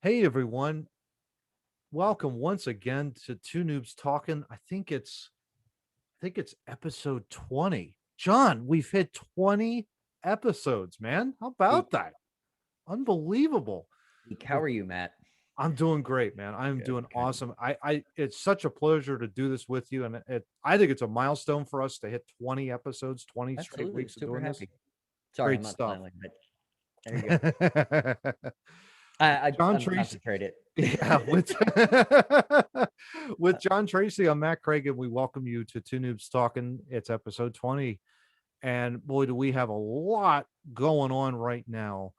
Hey everyone, welcome once again to Two Noobs Talking. I think it's episode 20. John, we've hit 20 episodes, man. How about Week, that? Unbelievable. week. How Well, are you, Matt? I'm doing great, man. I'm Good, doing good. awesome. It's such a pleasure to do this with you, and I think it's a milestone for us to hit 20 episodes, 20 straight Absolutely, weeks of super doing this. happy. Sorry, I'm Great not stuff. smiling, but there you go. John I'm Tracy. concentrated. Yeah, with with John Tracy, I'm Matt Craig, and we welcome you to Two Noobs Talking. It's episode 20, and boy, do we have a lot going on right now.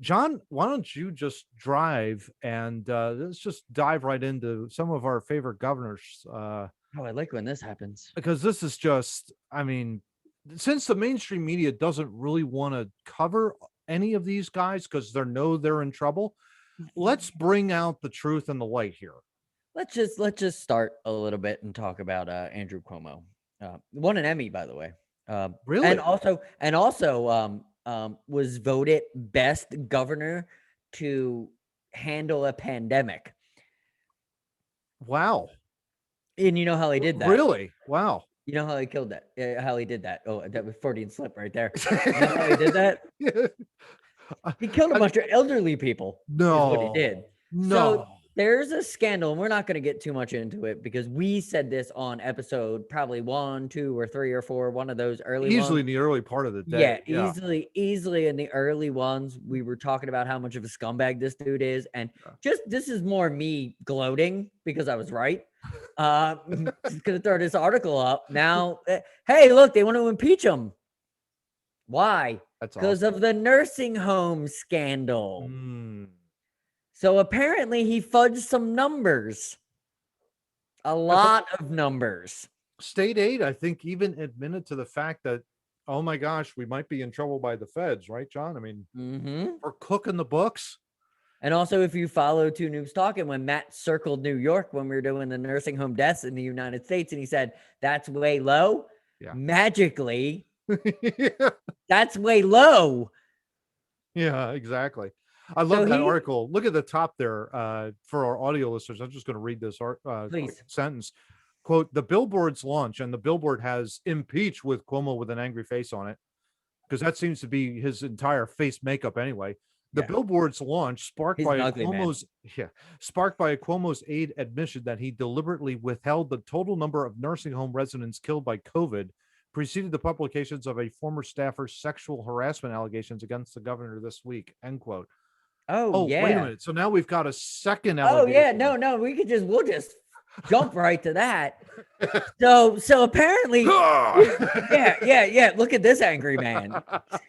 John, why don't you just drive and let's just dive right into some of our favorite governors, Oh, I like when this happens. because this is just, I mean, since the mainstream media doesn't really want to cover any of these guys because they're in trouble, let's bring out the truth and the light here. Let's just start a little bit and talk about Andrew Cuomo. Won an Emmy, by the way, and Really? also was voted best governor to handle a pandemic. Wow. And you know how he did that? Really? Wow. You know how he killed that? How he did that? Oh, that was Freudian slip right there. You know how he did that? Yeah. He killed a I- bunch of elderly people, is what he did. no, So no. there's a scandal, and we're not going to get too much into it because we said this on episode probably one, two, or three, or four, one of those early Easily ones. in the early part of the Yeah, day. Yeah. easily in the early ones, we were talking about how much of a scumbag this dude is, and Yeah. just this is more me gloating because I was right. Just gonna throw this article up now. Hey, look, they want to impeach him. Why? That's Because awesome. of the nursing home scandal. Mm. So apparently he fudged some numbers, a Because lot of numbers. state aid, I think, even admitted to the fact that, oh my gosh, we might be in trouble by the feds, right, John? I mean, Hmm. we're cooking the books. And also, if you follow Two Noobs Talking, when Matt circled New York when we were doing the nursing home deaths in the United States, and he said, that's way low, Yeah. magically, Yeah. that's way low. Yeah, exactly. I So love that he, article. Look at the top there, for our audio listeners. I'm just going to read this quick please, sentence. Quote, the billboard's launch, and the billboard has impeach with Cuomo with an angry face on it, because that seems to be his entire face makeup anyway. The yeah, billboard's launch he's an ugly man. Sparked by a Cuomo's aide admission that he deliberately withheld the total number of nursing home residents killed by COVID, preceded the publications of a former staffer's sexual harassment allegations against the governor this week. End quote. Oh, Oh, wait a yeah. minute. So now we've got a second Oh, yeah. allegation. No, we'll just jump right to that. So apparently, yeah. Look at this angry man,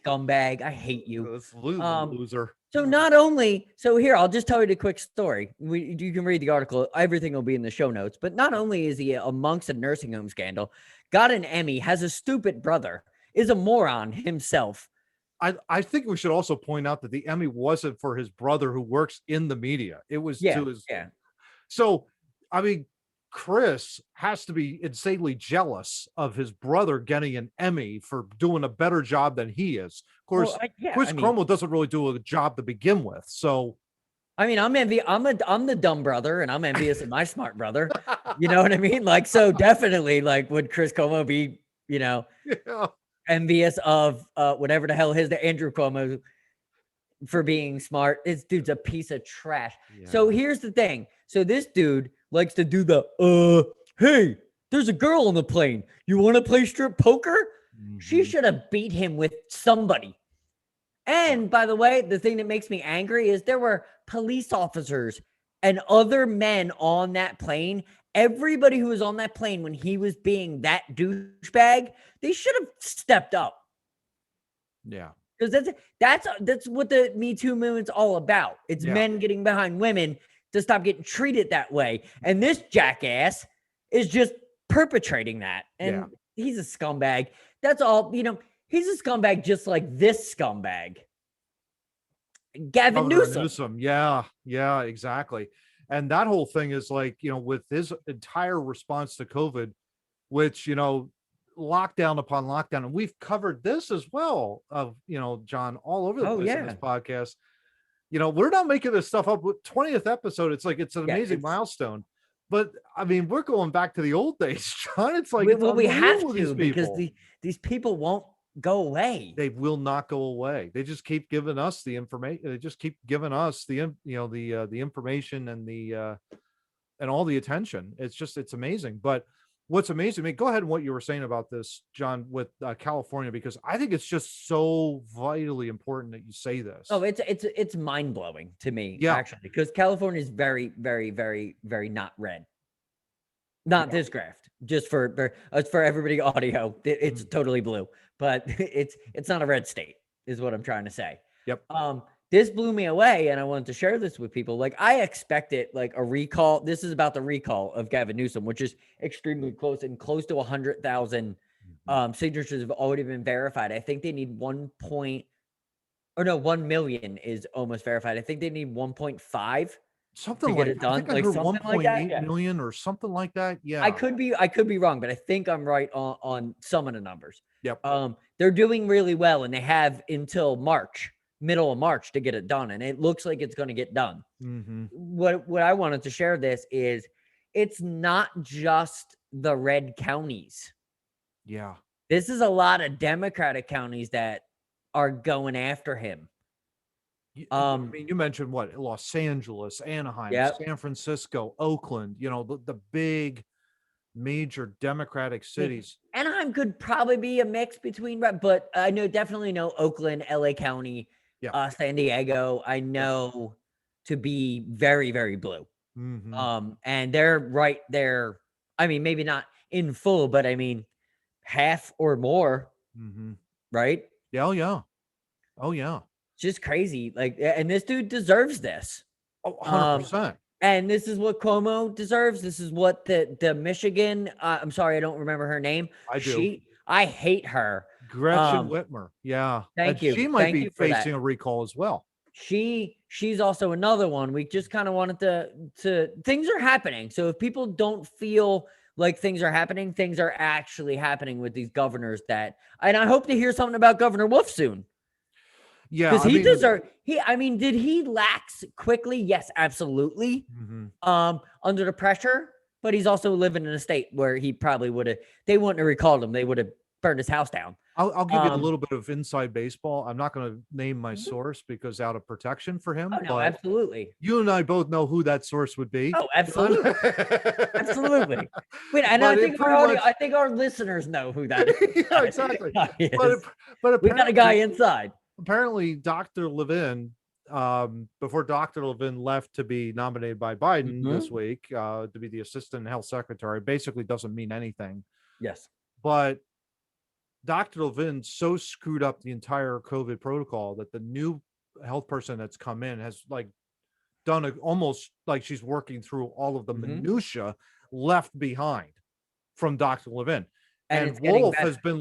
scumbag. I hate you. This Um, loser. so not only, so here I'll just tell you the quick story. You can read the article. Everything will be in the show notes. But not only is he amongst a nursing home scandal, got an Emmy, has a stupid brother, is a moron himself. I think we should also point out that the Emmy wasn't for his brother who works in the media. It was Yeah, to his. yeah. So, I mean, Chris has to be insanely jealous of his brother getting an Emmy for doing a better job than he is. Of Well, course, yeah. Chris Cuomo doesn't really do a job to begin with. So, I'm the dumb brother, and I'm envious of my smart brother. You know what I mean? Like, so definitely, like, would Chris Como be, yeah, envious of whatever the hell his Andrew Cuomo for being smart? This dude's a piece of trash. So yeah. here's the thing. So this dude likes to do the hey, there's a girl on the plane. You want to play strip poker? She Mhm. should have beat him with somebody. Yeah. And by the way, the thing that makes me angry is there were police officers and other men on that plane. Everybody who was on that plane when he was being that douchebag, they should have stepped up Yeah. because that's what the Me Too movement's all about. It's Yeah. men getting behind women to stop getting treated that way. And this jackass is just perpetrating that. Yeah. And he's a scumbag. That's all, he's a scumbag just like this scumbag. Gavin Governor Newsom. Newsom. Yeah. Yeah, exactly. And that whole thing is like, with his entire response to COVID, which, lockdown upon lockdown, and we've covered this as well of, John, all over the Oh place in this yeah. podcast. we're not making this stuff up. With 20th episode, it's like it's an Yeah, amazing milestone. But I mean, we're going back to the old days, John. It's like it's we have unbelievable. to These because people, these people won't go away. they will not go away. They just keep giving us the information. They just keep giving us the information and the and all the attention. It's amazing. But what's amazing, I mean, go ahead and what you were saying about this, John, with California, because I think it's just so vitally important that you say this. Oh, it's mind blowing to me, Yeah. actually, because California is very, very, very, very not red. Not this graph, just for everybody audio. It's totally blue, but it's not a red state, is what I'm trying to say. Yep. This blew me away, and I wanted to share this with people. Like, I expected like a recall. This is about the recall of Gavin Newsom, which is extremely close, and close to 100,000 signatures have already been verified. I think they need 1 million is almost verified. I think they need 1.5 something to like get it done. I think I Like heard something 1.8 like that. million or something like that. Yeah. I could be wrong, but I think I'm right on some of the numbers. Yep. They're doing really well, and they have until middle of March to get it done, and it looks like it's going to get done. What I wanted to share this is it's not just the red counties. Yeah. This is a lot of Democratic counties that are going after him. I mean, you mentioned what? Los Angeles, Anaheim, San Francisco, Oakland, the big major Democratic cities. Anaheim could probably be a mix between, but I definitely know Oakland, LA County, San Diego, I know to be very, very blue. And they're right there. I mean, maybe not in full, but I mean, half or more, right? Yeah. Oh, yeah. Just crazy. Like, and this dude deserves this. Oh, 100%. And this is what Cuomo deserves. This is what the Michigan, I'm sorry, I don't remember her name. I do. I hate her. Gretchen Whitmer. Yeah. Thank you. She might be facing a recall as well. She's also another one. We just kind of wanted to things are happening. So if people don't feel like things are happening, things are actually happening with these governors and I hope to hear something about Governor Wolf soon. Yeah. Because did he lax quickly? Yes, absolutely. Under the pressure, but he's also living in a state where he probably they wouldn't have recalled him. They would have burned his house down. I'll give you a little bit of inside baseball. I'm not going to name my source because out of protection for him. Oh, no, absolutely. You and I both know who that source would be. Oh, absolutely. Absolutely. Wait, and I think our listeners know who that is. Yeah, exactly. But we got a guy inside. Apparently, Dr. Levin, before Dr. Levin left to be nominated by Biden this week to be the assistant health secretary, basically doesn't mean anything. Yes. But Dr. Levin so screwed up the entire COVID protocol that the new health person that's come in has done almost like she's working through all of the minutia left behind from Dr. Levin. And Wolf has been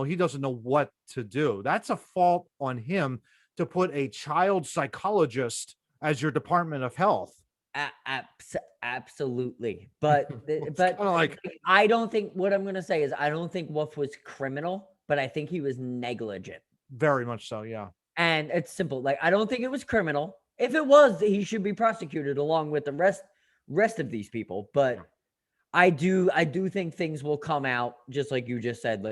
he doesn't know what to do. That's a fault on him to put a child psychologist as your Department of Health. Absolutely. But I don't think what I'm going to say is I don't think Wolf was criminal, but I think he was negligent. Very much so. Yeah. And it's simple. I don't think it was criminal. If it was, he should be prosecuted along with the rest of these people. But I do think things will come out just like you just said.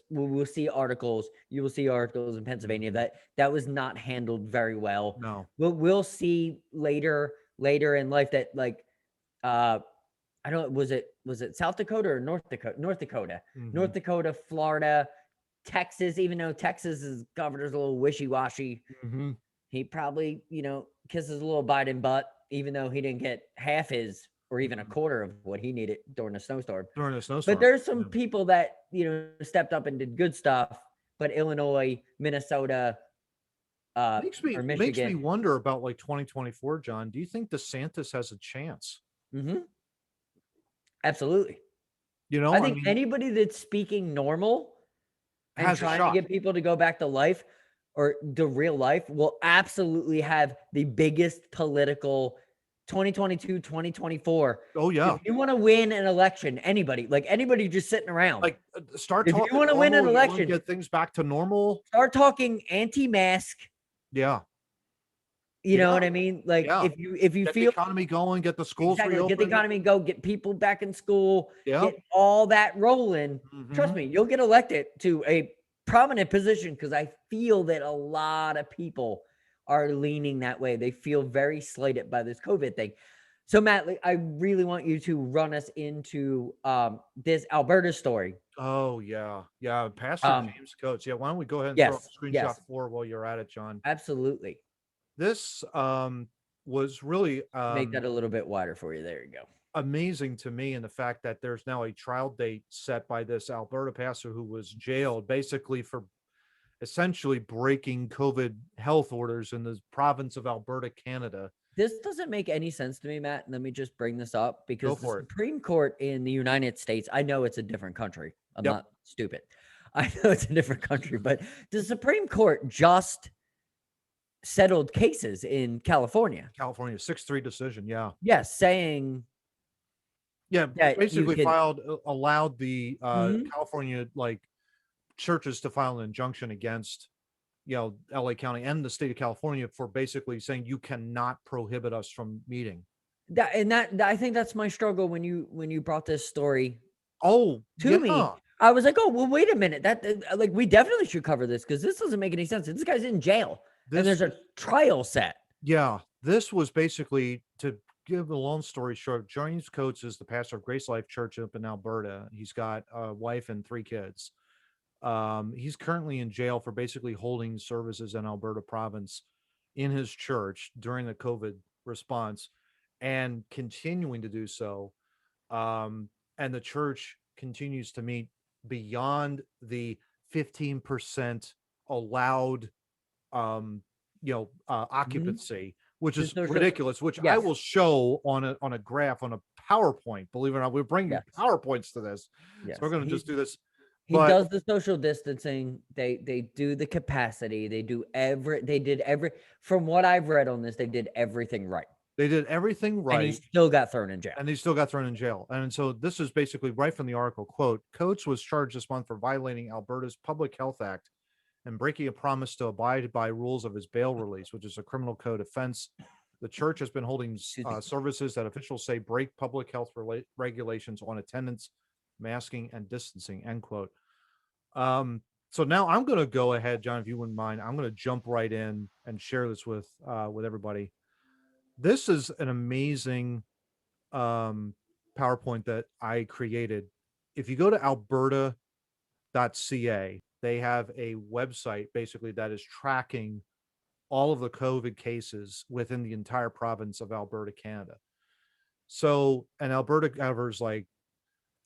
We'll see articles. You will see articles in Pennsylvania that was not handled very well. No. We'll see later in life that I don't was it South Dakota or North Dakota? North Dakota, Florida, Texas, even though Texas's governor's a little wishy-washy. He probably, kisses a little Biden butt, even though he didn't get half his or even a quarter of what he needed during the snowstorm. But there's some people that, stepped up and did good stuff. But Illinois, Minnesota, makes me wonder about 2024, John. Do you think DeSantis has a chance? Absolutely. I think anybody that's speaking normal and trying to get people to go back to life or the real life will absolutely have the biggest political 2022, 2024. Oh yeah. If you want to win an election, anybody just sitting around, start if talking. If you want to win an election, get things back to normal. Start talking anti-mask. Yeah. You know what I mean? Like Yeah. if you Get the feel economy going, get the schools exactly get the reopened. economy go, get people back in school, Yeah. get all that rolling. Trust Mhm. me, you'll get elected to a prominent position because I feel that a lot of people are leaning that way. They feel very slighted by this COVID thing. So Matt, like, I really want you to run us into this Alberta story. Oh, yeah. Yeah, Pastor Um, James Coates. Yeah, why don't we go ahead and throw up yes, screenshot yes, 4 while you're at it, John? absolutely. This, was really, Make that a little bit wider for you. There you go. amazing to me in the fact that there's now a trial date set by this Alberta pastor who was jailed basically for essentially breaking COVID health orders in the province of Alberta, Canada. This doesn't make any sense to me, Matt. Let me just bring this up Go because the for it. Supreme Court in the United States, I know it's a different country. I'm Yep. not stupid. I know it's a different country, but the Supreme Court just settled cases in California. California 6-3 decision. Yeah. Yes, saying Yeah. that you Basically can. allowed the Mhm. California like churches to file an injunction against LA County and the state of California for basically saying you cannot prohibit us from meeting. That I think that's my struggle when you brought this story Oh, to me. yeah. I was like, oh well, wait a minute. Like we definitely should cover this because this doesn't make any sense. This guy's in jail and This there's a trial set. Yeah, this was basically to give a long story short. James Coates is the pastor of Grace Life Church up in Alberta. He's got a wife and 3 kids. He's currently in jail for basically holding services in Alberta province in his church during the COVID response and continuing to do so. And the church continues to meet beyond the 15% allowed Mhm. occupancy, which The is social ridiculous, which I Yes, will show on a graph on a PowerPoint. Believe it or not, we're bringing yes, PowerPoints to this. So we're yes. going to just do this. He But does the social distancing. They do the capacity. They did every from what I've read on this, they did everything right. they did everything And he right, still got thrown in jail. and he still got thrown in jail. And so this is basically right from the article. Quote, Coates was charged this month for violating Alberta's Public Health Act and breaking a promise to abide by rules of his bail release, which is a criminal code offense. The church has been holding Excuse me. services that officials say break public health regulations on attendance, masking, and distancing, end quote. So now I'm going to go ahead, John, if you wouldn't mind, I'm going to jump right in and share this with everybody. This is an amazing PowerPoint that I created. If you go to alberta.ca, they have a website basically that is tracking all of the COVID cases within the entire province of Alberta, Canada. So, and Alberta covers like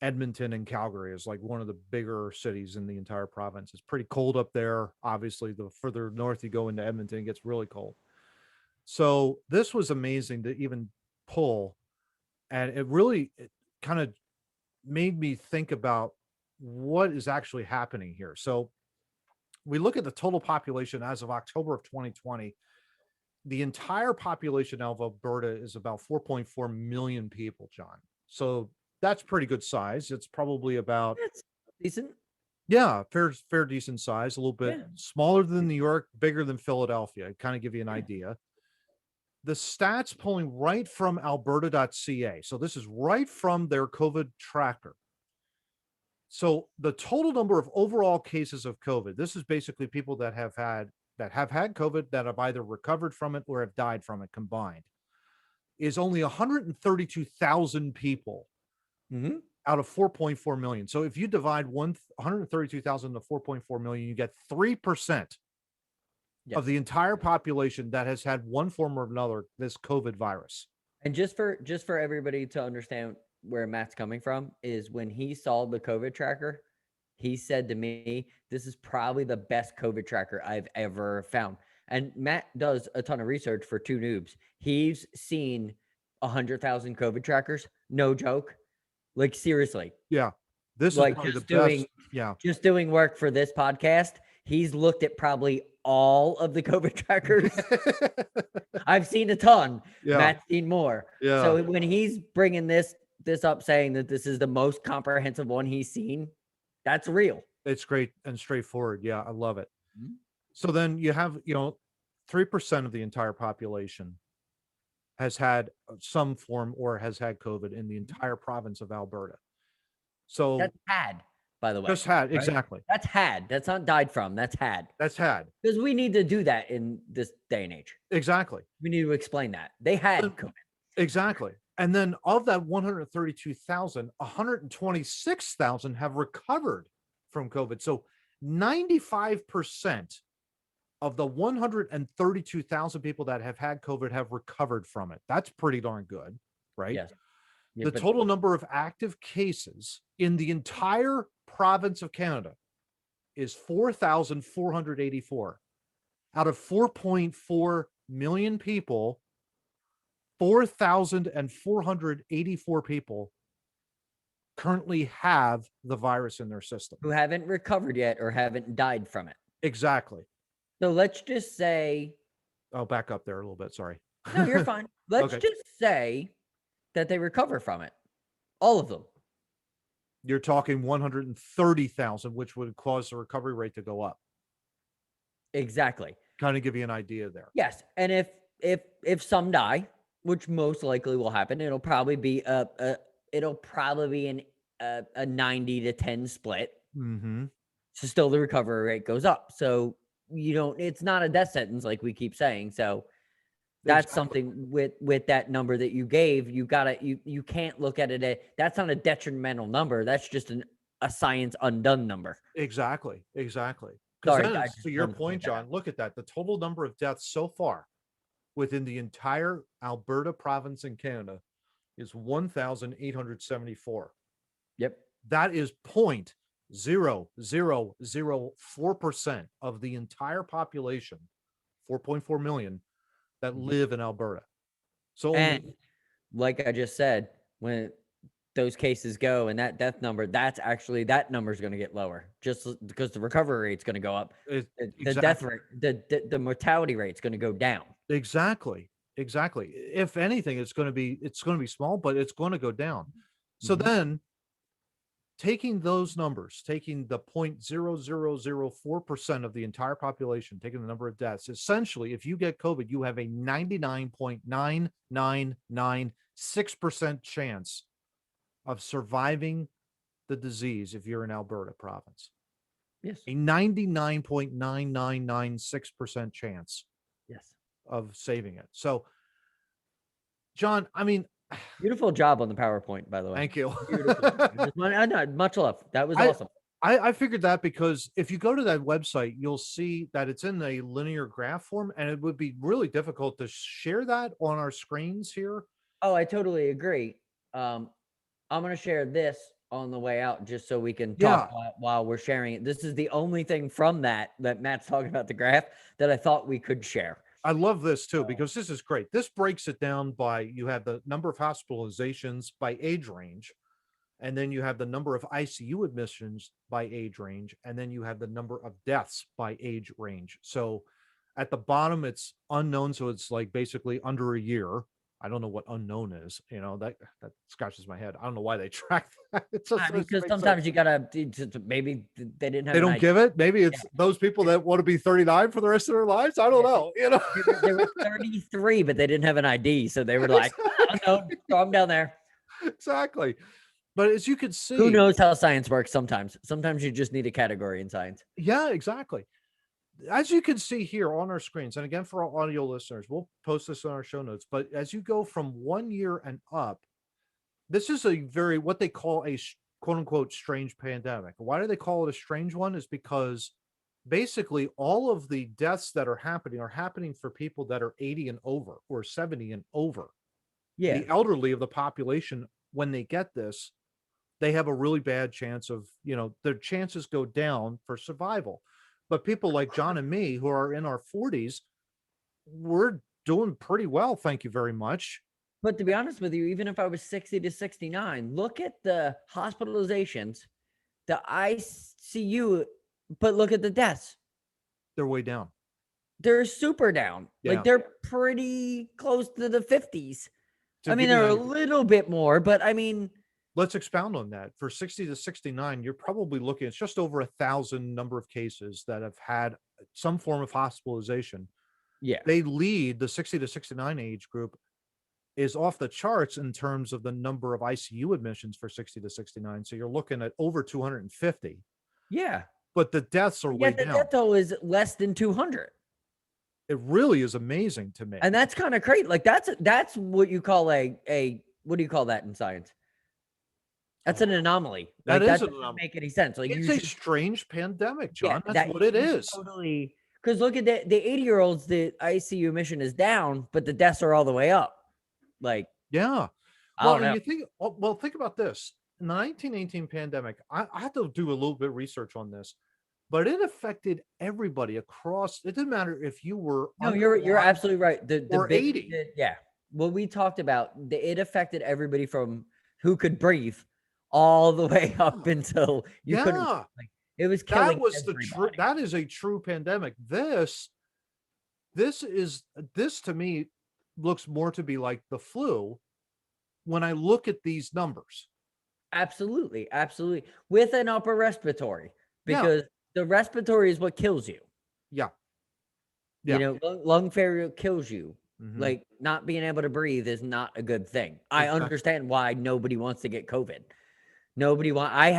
Edmonton and Calgary is like one of the bigger cities in the entire province. It's pretty cold up there. Obviously, the further north you go into Edmonton, it gets really cold. So this was amazing to even pull. And it kind of made me think about what is actually happening here. So we look at the total population as of October of 2020. The entire population of Alberta is about 4.4 million people, John. So that's pretty good size. It's probably about, That's decent. yeah, fair, decent size, a little bit Yeah. smaller than New York, bigger than Philadelphia. Kind of give you an idea. The stats pulling right from alberta.ca. So this is right from their COVID tracker. So the total number of overall cases of COVID, this is basically people that have had COVID that have either recovered from it or have died from it combined, is only 132,000 people Mhm. out of 4.4 million. So if you divide 132,000 to 4.4 million, you get 3% of Yes. the entire population that has had one form or another this COVID virus. And just for everybody to understand where Matt's coming from is when he saw the COVID tracker, he said to me, "This is probably the best COVID tracker I've ever found." And Matt does a ton of research for Two Noobs. He's seen 100,000 COVID trackers. No joke. Like seriously. Yeah. This is Like probably the best. Yeah. just doing work for this podcast. He's looked at probably all of the COVID trackers. I've seen a ton. Yeah. Matt's seen more. Yeah. So when he's bringing this up, saying that this is the most comprehensive one he's seen, that's real. It's great and straightforward. Yeah, I love it. Mhm. So then you have, 3% of the entire population has had some form or has had COVID in the entire province of Alberta. So That's had, by the way. just had, right? exactly. That's had. That's not died from. That's had. That's had. Because we need to do that in this day and age. Exactly. We need to explain that. They had COVID. Exactly. And then of that 132,000, 126,000 have recovered from COVID. So 95% of the 132,000 people that have had COVID have recovered from it. That's pretty darn good, right? Yes. Yeah, The but total number of active cases in the entire province of Canada is 4,484. Out of 4.4 million people, 4,484 people currently have the virus in their system. who haven't recovered yet or haven't died from it. Exactly. So let's just say, I'll back up there a little bit. Sorry. no, you're fine. Let's Okay. just say that they recover from it. All of them. You're talking 130,000, which would cause the recovery rate to go up. Exactly. Kind of give you an idea there. Yes. And if some die, which most likely will happen, it'll probably be a 90 to 10 split. Mm-hmm. So still the recovery rate goes up. So it's not a death sentence like we keep saying. So that's something with that number that you gave, you can't look at it. That's not a detrimental number. That's just a science undone number. Exactly. Sorry, Because to your point, John, look at that. The total number of deaths so far within the entire Alberta province in Canada is 1,874. Yep. That is 0.0004% of the entire population, 4.4 million, that live in Alberta. So And like I just said, when those cases go and that death number, that number is going to get lower just because the recovery rate is going to go up. The death rate, the mortality rate is going to go down. Exactly. If anything, it's going to be small, but it's going to go down. So then taking those numbers, taking the 0.0004% of the entire population, taking the number of deaths, essentially, if you get COVID, you have a 99.9996% chance of surviving the disease if you're in Alberta province. Yes. A 99.9996% chance. Yes. Of saving it. So, John, I mean, beautiful job on the PowerPoint, by the way. Thank you. Much love. That was awesome. I figured that because if you go to that website, you'll see that it's in a linear graph form, and it would be really difficult to share that on our screens here. Oh, I totally agree. I'm going to share this on the way out just so we can talk while we're sharing it. This is the only thing from that Matt's talking about, the graph, that I thought we could share. I love this too, because this is great. This breaks it down by, you have the number of hospitalizations by age range, and then you have the number of ICU admissions by age range, and then you have the number of deaths by age range. So at the bottom, it's unknown. So it's like basically under a year. I don't know what unknown is. That scratches my head. I don't know why they track that. Because sometimes you gotta, maybe they didn't have. They don't give it. Maybe it's those people that want to be 39 for the rest of their lives. I don't know. They were 33, but they didn't have an ID, so they were like, "Throw them down there." Exactly. But as you can see, who knows how science works? Sometimes you just need a category in science. Yeah, exactly. As you can see here on our screens, and again, for our audio listeners, we'll post this on our show notes, but as you go from 1 year and up, this is a very, what they call a quote unquote strange pandemic. Why do they call it a strange one? Is because basically all of the deaths that are happening for people that are 80 and over or 70 and over. Yeah. The elderly of the population, when they get this, they have a really bad chance of, their chances go down for survival. But people like John and me, who are in our 40s, we're doing pretty well. Thank you very much. But to be honest with you, even if I was 60 to 69, look at the hospitalizations, the ICU, but look at the deaths. They're way down. They're super down. Yeah. Like they're pretty close to the 50s. They're a little bit more, but let's expound on that. For 60 to 69, you're probably looking, it's just over 1,000 number of cases that have had some form of hospitalization. Yeah. They lead the 60 to 69 age group is off the charts in terms of the number of ICU admissions for 60 to 69. So you're looking at over 250, Yeah. but the deaths are way Yet the down. death toll is less than 200. It really is amazing to me. And that's kind of crazy. Like that's what you call a what do you call that in science? That's an anomaly. That Like is that an doesn't anomaly. make any sense. Like It's you a should, strange pandemic, yeah, John. That's that what you it should is. totally, because look at the 80-year-olds, the ICU admission is down, but the deaths are all the way up. Like, Yeah. I Well, don't and know. you think, well, think about this. In the 1918 pandemic, I had to do a little bit of research on this, but it affected everybody across. It didn't matter if you were No, under you're alive absolutely right. The or big 80. yeah. What we talked about, it affected everybody from who could breathe all the way up until you couldn't. Yeah. Like, it was That killing was the true, everybody. that is a true pandemic. This to me looks more to be like the flu when I look at these numbers. Absolutely, absolutely. With an upper respiratory, Yeah. because the respiratory is what kills you. Yeah. You Yeah. know, lung failure kills you. Mhm. Like not being able to breathe is not a good thing. I Exactly. understand why nobody wants to get COVID. I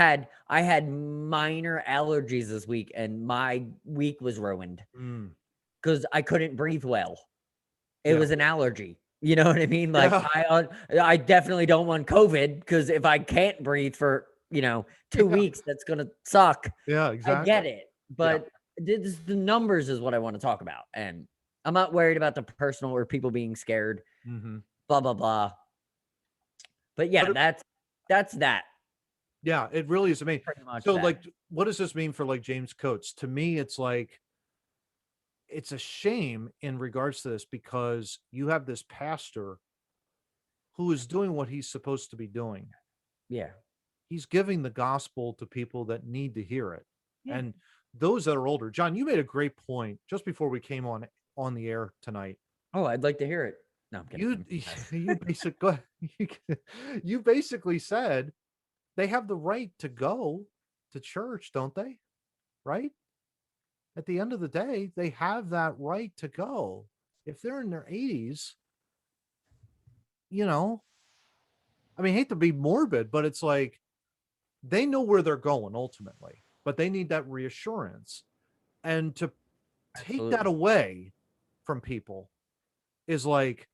had minor allergies this week and my week was ruined Mm. because I couldn't breathe well. It Yeah. was an allergy. You know what I mean? Like Yeah. I definitely don't want COVID because if I can't breathe for, 2 Yeah. weeks, that's gonna suck. Yeah. I get Exactly. it, Yeah. but the numbers is what I want to talk about, and I'm not worried about the personal or people being scared, Mhm. blah blah blah. But yeah, But that's that yeah, it really is amazing. pretty much So, that. like, what does this mean for like James Coates? To me, it's like it's a shame in regards to this because you have this pastor who is doing what he's supposed to be doing. Yeah, He's giving the gospel to people that need to hear it. yeah. And those that are older. John, you made a great point just before we came on the air tonight. Oh, I'd like to hear it. No, I'm You kidding. you basically you basically said they have the right to go to church, don't they? Right? At the end of the day, they have that right to go. If they're in their 80s, you know, I mean, I hate to be morbid, but it's like they know where they're going ultimately, but they need that reassurance. And to take that Absolutely. away from people is like,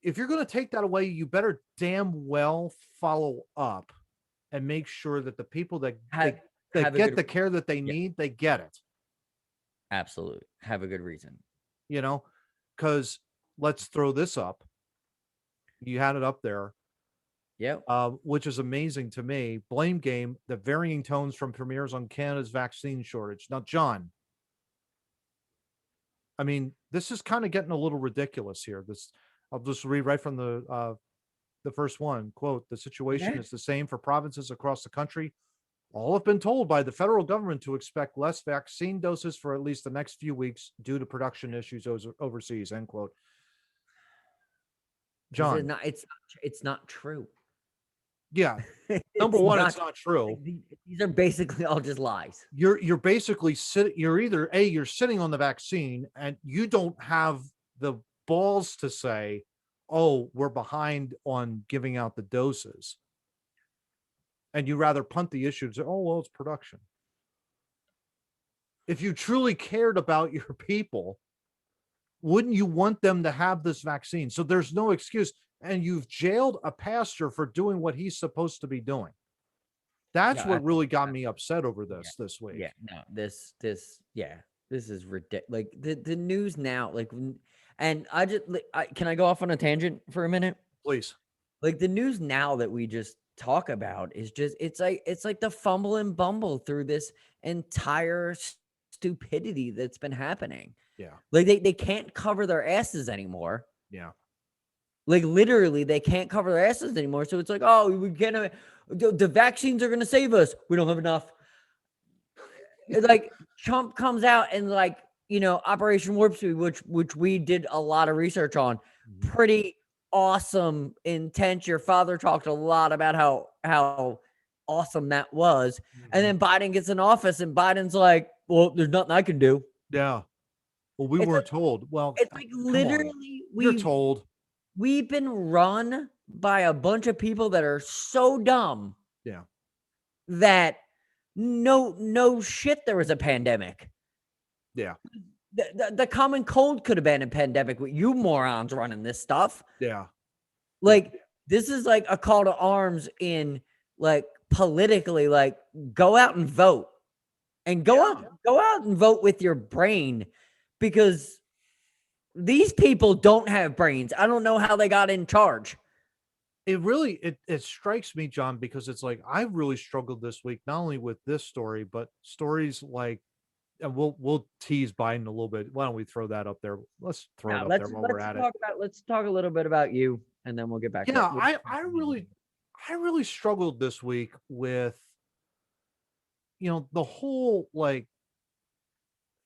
if you're going to take that away, you better damn well follow up and make sure that the people that Have that have a get good the care that they yeah, need, they get it, absolutely. Have a good reason. you know, because let's throw this up. You had it up there, Yep. which is amazing to me. Blame game, the varying tones from premieres on Canada's vaccine shortage. Now, John, I mean, this is kind of getting a little ridiculous here. This, I'll just read right from the first one. Quote, the situation Okay. is the same for provinces across the country. All have been told by the federal government to expect less vaccine doses for at least the next few weeks due to production issues overseas. End quote. This is John, not it's not true. yeah. Number It's one, not it's not like true. these are basically all just lies. You're basically sitting. You're either you're sitting on the vaccine and you don't have the balls to say, "Oh, we're behind on giving out the doses," and you rather punt the issue to say, "Oh, well, it's production." If you truly cared about your people, wouldn't you want them to have this vaccine? So there's no excuse. And you've jailed a pastor for doing what he's supposed to be doing. No, That's I what really got me upset over yeah. this Yeah, week. no. Yeah. This is ridiculous. Like the news now and can I go off on a tangent for a minute? Please. Like the news now that we just talk about is just it's like the fumble and bumble through this entire stupidity that's been happening. Yeah. Like they can't cover their asses anymore. Yeah. Like literally, they can't cover their asses anymore. So it's like, oh, we can't. The vaccines are going to save us. We don't have enough. It's like Trump comes out and like Operation Warp Speed, which we did a lot of research on. Mhm. Pretty awesome, intense. Your father talked a lot about how awesome that was. And Mhm. then Biden gets in office, and Biden's like, well, there's nothing I can do. Yeah. Well, we It's like weren't told. Well, it's like come on. literally You're told. we've been run by a bunch of people that are so dumb Yeah. that no shit there was a pandemic. Yeah. The common cold could have been a pandemic with you morons running this stuff. Yeah. Like this is like a call to arms in like politically, like go out and vote and go out and vote with your brain, because these people don't have brains. I don't know how they got in charge. It really it strikes me, John, because it's like I really struggled this week, not only with this story, but stories like, and we'll tease Biden a little bit. Why don't we throw that up there? Let's throw Now it up there while we're at it. let's talk a little bit about you, and then we'll get back. Yeah, I really struggled this week with, the whole, like,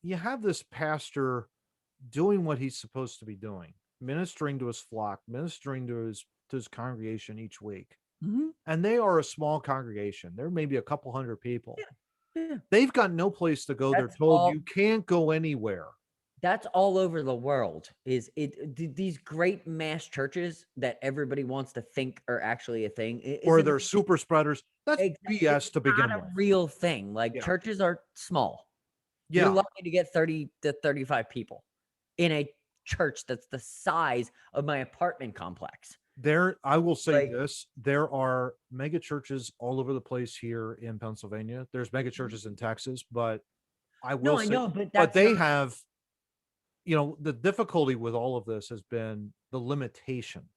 you have this pastor doing what he's supposed to be doing, ministering to his flock, ministering to his congregation each week. Mhm. And they are a small congregation. There may be a couple hundred people. Yeah. They've got no place to go. They're That's told all. you can't go anywhere. That's all over the world. These great mass churches that everybody wants to think are actually a thing? Or they're super spreaders. That's Exactly. BS to begin Not a with. real thing. Like Yeah. churches are small. Yeah. You're lucky to get 30 to 35 people in a church that's the size of my apartment complex. I will say Like- this, there are mega churches all over the place here in Pennsylvania. There's mega churches in Texas, but I will say, know, but but that's they not- have, the difficulty with all of this has been the limitation.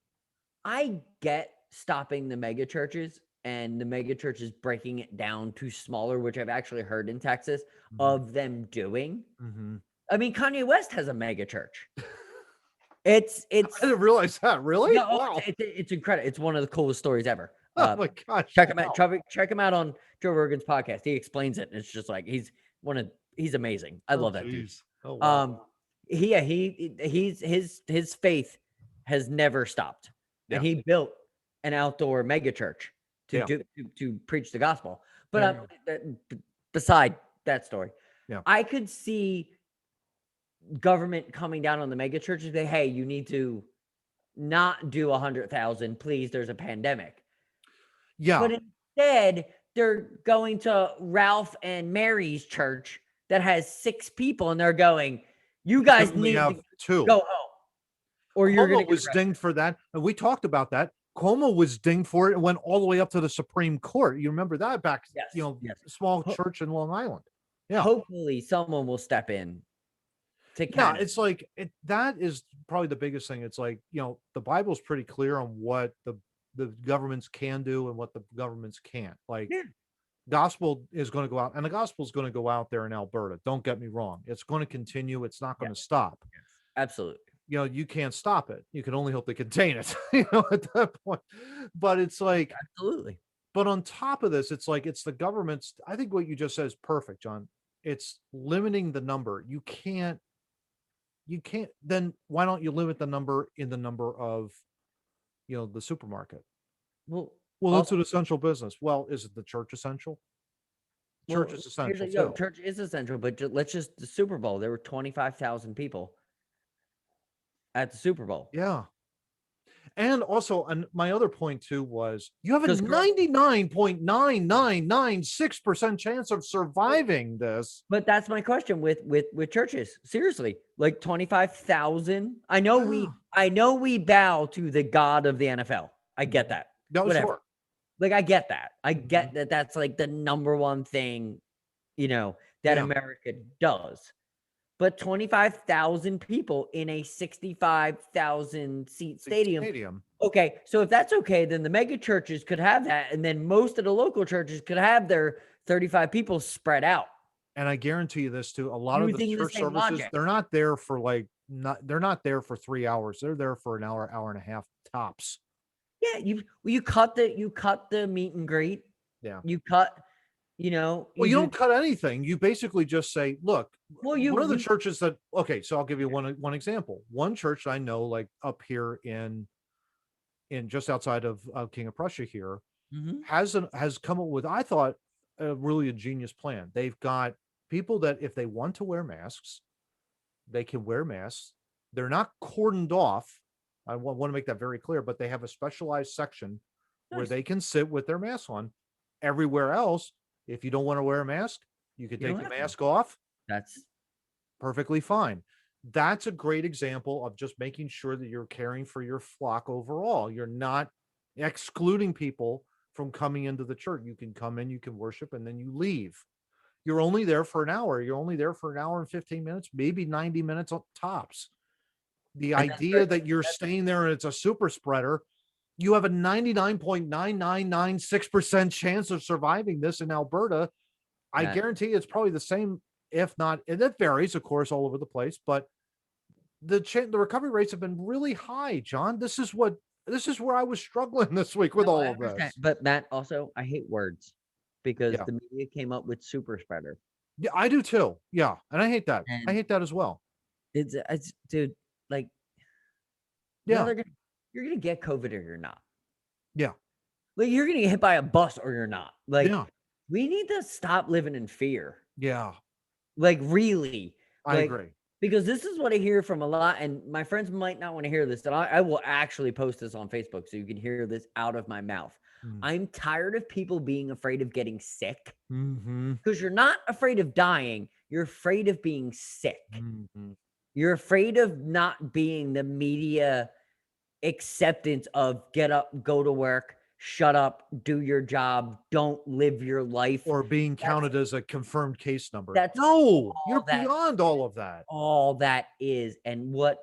I get stopping the mega churches and the mega churches breaking it down to smaller, which I've actually heard in Texas of them doing. Mm-hmm. I mean, Kanye West has a mega church. It's I didn't realize that. Really? yeah, Wow. it's incredible. It's one of the coolest stories ever. Oh my gosh. Check him out. Check him out on Joe Rogan's podcast. He explains it. And it's just like he's amazing. I love that dude. Oh, wow. His faith has never stopped. Yeah. And he built an outdoor mega church to preach the gospel. But beside that story, I could see government coming down on the mega churches and say, hey, you need to not do 100,000, please. There's a pandemic. Yeah. But instead, they're going to Ralph and Mary's church that has 6 people, and they're going, you guys need to 2. go home. Or you're going to was dinged for that. And we talked about that. Cuomo was dinged for it and went all the way up to the Supreme Court. You remember that back, small church in Long Island. Yeah. Hopefully someone will step in. Yeah, it's like that is probably the biggest thing. It's like, the Bible's pretty clear on what the governments can do and what the governments can't. Like, gospel is going to go out, and the gospel is going to go out there in Alberta. Don't get me wrong. It's going to continue. It's not going to stop. Yes, absolutely. You can't stop it. You can only hope to contain it, at that point. But it's like, absolutely. But on top of this, it's like, it's the government's, I think what you just said is perfect, John. It's limiting the number. You can't, then why don't you limit the number in the number of, the supermarket? Well, that's an essential business. Well, is it the church essential? Church is essential too. Church is essential, but the Super Bowl, there were 25,000 people at the Super Bowl. Yeah. And also, and my other point too was, you have a 99.9996% chance of surviving this. But that's my question with churches. Seriously, like 25,000. I know we bow to the God of the NFL. I get that. No, whatever. Sure. Like I get that. I get that. That's like the number one thing, that America does. But 25,000 people in a 65,000 seat stadium. Okay, so if that's okay, then the mega churches could have that, and then most of the local churches could have their 35 people spread out. And I guarantee you this too: a lot of the church services, they're not there for they're not there for 3 hours. They're there for an hour, hour and a half tops. Yeah, you cut the meet and greet. Yeah, you cut. You don't cut anything. You basically just say, look, one of the churches that, okay, so I'll give you one example. One church I know, like up here in just outside of King of Prussia here, has come up with, I thought, a genius plan. They've got people that if they want to wear masks, they can wear masks. They're not cordoned off. I want to make that very clear, but they have a specialized section where Nice. they can sit with their mask on. Everywhere else, if you don't want to wear a mask, you can You don't take the have to. mask off. That's Perfectly fine. That's a great example of just making sure that you're caring for your flock overall. You're not excluding people from coming into the church. You can come in, you can worship, and then you leave. You're only there for an hour. You're only there for an hour and 15 minutes, maybe 90 minutes tops. The and that's idea very, that you're staying there and it's a super spreader, you have a 99.9996% chance of surviving this in Alberta. I that guarantee it's probably the same, if not, and it varies, of course, all over the place, but the recovery rates have been really high, John. This is where I was struggling this week with no, all I of understand. this. But Matt, also, I hate words because Yeah. the media came up with super spreader. Yeah, I do too. Yeah. And I hate that. I And hate that as well. it's dude, like Yeah. you're gonna get COVID or you're not. Yeah. Like you're gonna get hit by a bus or you're not. Like Yeah. we need to stop living in fear. Yeah. Like really. I Like agree. because this is what I hear from a lot, and my friends might not want to hear this, and I will actually post this on Facebook so you can hear this out of my mouth. I'm tired of people being afraid of getting sick because you're not afraid of dying, you're afraid of being sick. You're afraid of not being the media acceptance of get up, go to work, shut up, do your job, don't live your life. Or being counted as a confirmed case number. That's No, you're that beyond all of that. all that is. And what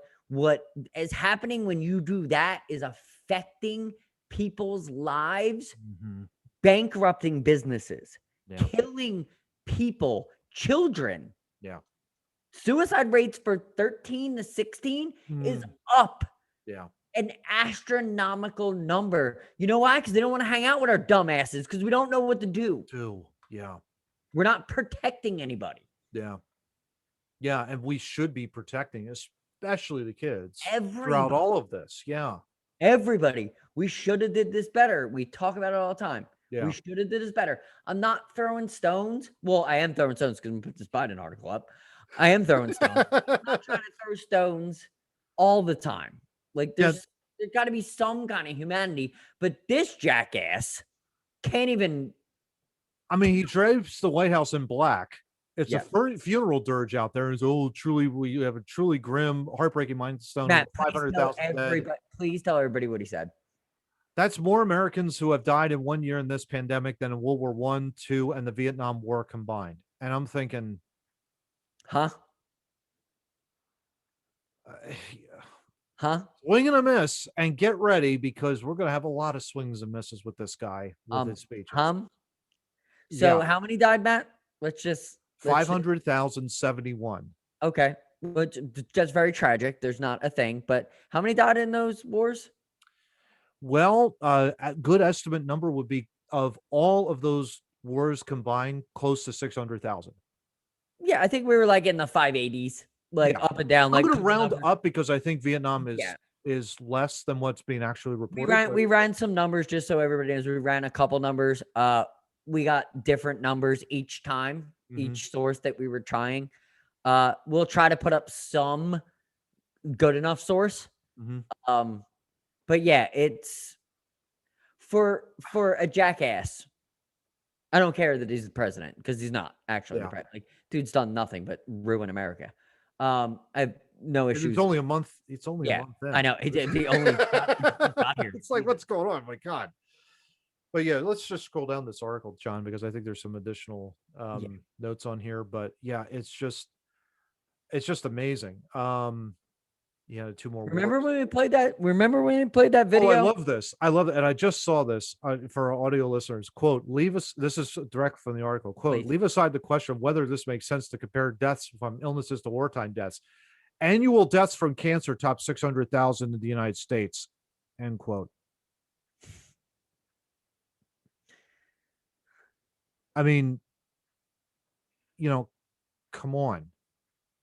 is happening when you do that is affecting people's lives, bankrupting businesses, killing people, children. Yeah. Suicide rates for 13 to 16 is up. Yeah. An astronomical number. You know why? Because they don't want to hang out with our dumbasses because we don't know what to do. Yeah. We're not protecting anybody. Yeah. Yeah. And we should be protecting, especially the kids Everybody. throughout all of this. Yeah. Everybody. We should have did this better. We talk about it all the time. Yeah. We should have did this better. I'm not throwing stones. Well, I am throwing stones because we put this Biden article up. I am throwing stones. I'm not trying to throw stones all the time. Like there's got to be some kind of humanity, but this jackass can't even. I mean, he drapes the White House in black. It's a funeral dirge out there. It's truly, we have a truly grim, heartbreaking milestone. Matt, 500,000 dead. Please tell everybody what he said. That's more Americans who have died in 1 year in this pandemic than in World War I, II, and the Vietnam War combined. And I'm thinking, huh? Swing and a miss, and get ready because we're going to have a lot of swings and misses with this guy with his speeches. So how many died, Matt? Let's just 500,071. Okay, which that's very tragic. There's not a thing, but how many died in those wars? Well, a good estimate number would be of all of those wars combined, close to 600,000. Yeah, I think we were like in the 580s. Like up and down. I'm going to round up because I think Vietnam is less than what's being actually reported. We ran some numbers just so everybody knows. We ran a couple numbers. We got different numbers each time, each source that we were trying. We'll try to put up some good enough source. But yeah, it's for a jackass. I don't care that he's the president because he's not actually the president. Like, dude's done nothing but ruin America. I have no issues. It's only a month. It's only a month. I know. The only got here. It's like, what's going on? My God. But yeah, let's just scroll down this article, John, because I think there's some additional notes on here. But yeah, it's just amazing. Yeah, two more. Remember when we played that? Remember when we played that video? Oh, I love this. I love it. And I just saw this for our audio listeners. Quote, leave us. This is direct from the article. Quote, leave aside the question of whether this makes sense to compare deaths from illnesses to wartime deaths. Annual deaths from cancer top 600,000 in the United States. End quote. I mean, come on.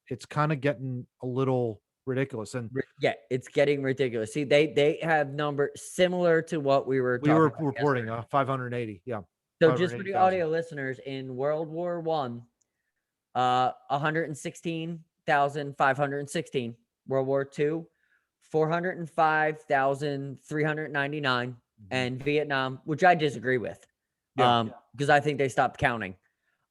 It's kind of getting a little ridiculous. And yeah, it's getting ridiculous. See, they have numbers similar to what we were reporting 580. Yeah. So just for the audio listeners, in World War I, 116 408,516. World War II, 405,399. And Vietnam, which I disagree with, Yeah. because I think they stopped counting.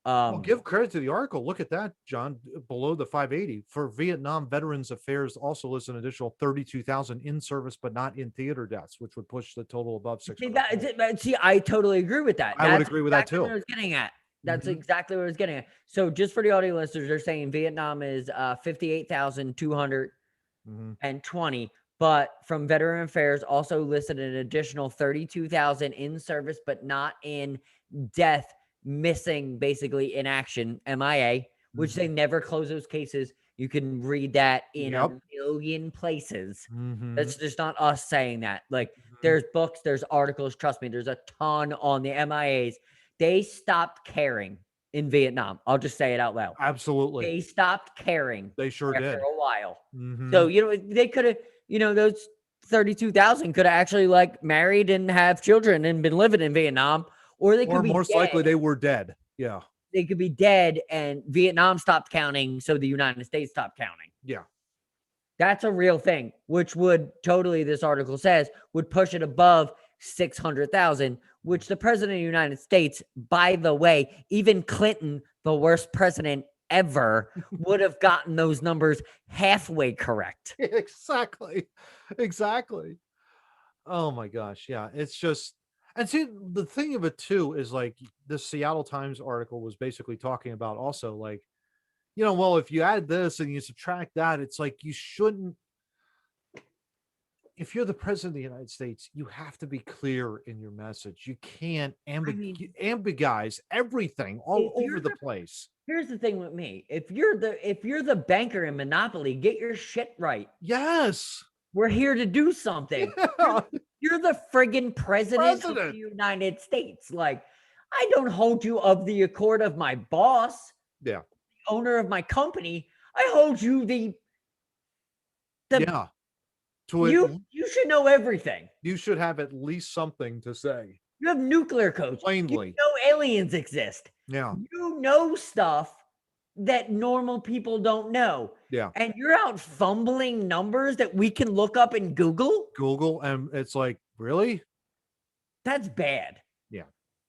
Well, give credit to the article. Look at that, John, below the 580. For Vietnam, Veterans Affairs also lists an additional 32,000 in service, but not in theater deaths, which would push the total above See, 600. see, I totally agree with that. I would That's agree with that exactly what too. I was getting at. That's Mhm. exactly what I was getting at. So just for the audio listeners, they're saying Vietnam is 58,220, Mhm. but from Veteran Affairs also listed an additional 32,000 in service, but not in death, missing, basically in action, MIA, which they Mhm. never close those cases. You can read that in a Yep. million places. Mhm. That's just not us saying that. Like, Mhm. there's books, there's articles. Trust me, there's a ton on the MIAs. They stopped caring in Vietnam. I'll just say it out loud. Absolutely. They stopped caring They sure after did. a while. So, Mhm. they could have, those 32,000 could have actually like married and have children and been living in Vietnam, or they Or could be most dead. likely they were dead. Yeah. They could be dead and Vietnam stopped counting. So the United States stopped counting. Yeah. That's a real thing, which would totally, this article says, would push it above 600,000, which the president of the United States, by the way, even Clinton, the worst president ever, would have gotten those numbers halfway correct. Exactly. Exactly. Oh my gosh. Yeah. It's just, and see, the thing of it too is like the Seattle Times article was basically talking about also like, well, if you add this and you subtract that, it's like you shouldn't, if you're the president of the United States, you have to be clear in your message. You can't I mean, ambiguize everything all if over you're the the place. here's the thing with me. If you're the banker in Monopoly, get your shit right. Yes. We're here to do something. Yeah. You're the friggin' president of the President. United States. Like, I don't hold you of the accord of my boss, Yeah. owner of my company. I hold you the Yeah. To it, you should know everything. you should have at least something to say You have nuclear codes. You plainly. know aliens exist. Yeah. You know stuff that normal people don't know. Yeah. And you're out fumbling numbers that we can look up in Google? Google, and it's like, really? That's bad. Yeah.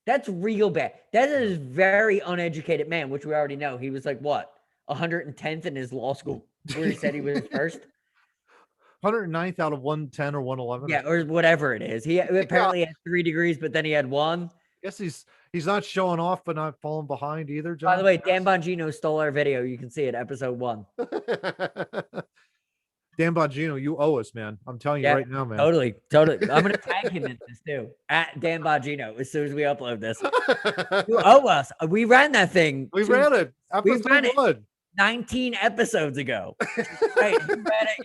That's real bad. That Yeah. is very uneducated man, which we already know. He was like what, 110th in his law school, where he said he was first. 109th out of 110 or 111 or Yeah, or something. whatever it is. He Yeah. apparently had 3 degrees, but then he had one. Guess he's not showing off, but not falling behind either, By the John. way, Dan Bongino stole our video. You can see it, episode 1. Dan Bongino, you owe us, man. I'm telling you Yeah, right now, man. totally. I'm gonna tag him in this too, at Dan Bongino, as soon as we upload this. You owe us. We ran that thing. We ran it. We Episode ran it 1. 19 episodes ago. Right,